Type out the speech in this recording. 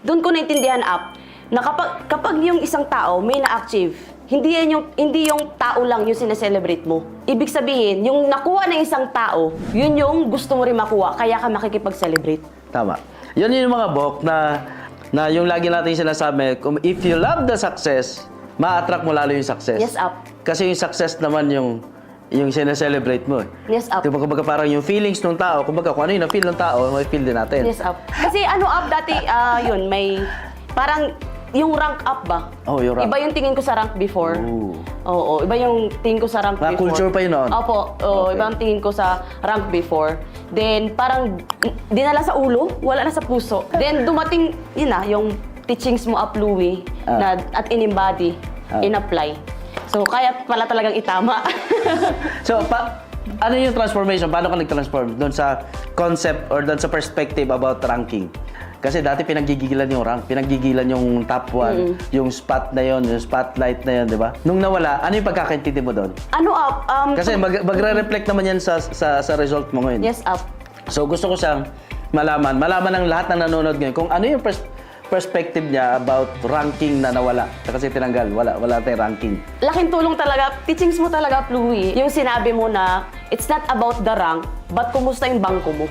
doon ko naintindihan na kapag yung isang tao may na-achieve, hindi yung tao lang yung sineselebrate mo. Ibig sabihin, yung nakuha ng isang tao, yun yung gusto mo rin makuha, kaya ka makikipag-celebrate. Tama. Yun yung mga Bok na yung lagi natin sinasabi, if you love the success, ma-attract mo lalo yung success. Yes, up. Kasi yung success naman yung sineselebrate mo. Yes, up. Diba, kumbaga parang yung feelings ng tao, kumbaga kung ano yung na-feel ng tao, may feel din natin. Yes, up. Kasi up dati, yun, may parang yung rank up ba? Oh, yung rank. Iba yung tingin ko sa rank before. Ooh. Oo, iba yung tingin ko sa rank Mga before. culture pa yun noon? Opo, Okay. iba yung tingin ko sa rank before. Then, parang dinala sa ulo, wala na sa puso. Then, dumating, yun na, yung teachings mo up, Louie, at in-embody, in-apply. So, kaya pala talagang itama. So, ano yung transformation? Paano ka nag-transform doon sa concept or doon sa perspective about ranking? Kasi dati pinaggigilan yung rank, pinaggigilan yung top 1, yung spot na yon, yung spotlight na yon, di ba? Nung nawala, ano yung pagkakaintindi mo doon? Kasi magre-reflect naman yan sa result mo ngayon. Yes, up. So gusto ko siyang malaman ng lahat ng nanonood ngayon kung ano yung perspective niya about ranking na nawala. Kasi tinanggal, wala tayong ranking. Laking tulong talaga, teachings mo talaga, Louie. Yung sinabi mo na, it's not about the rank, but kumusta yung bangko mo.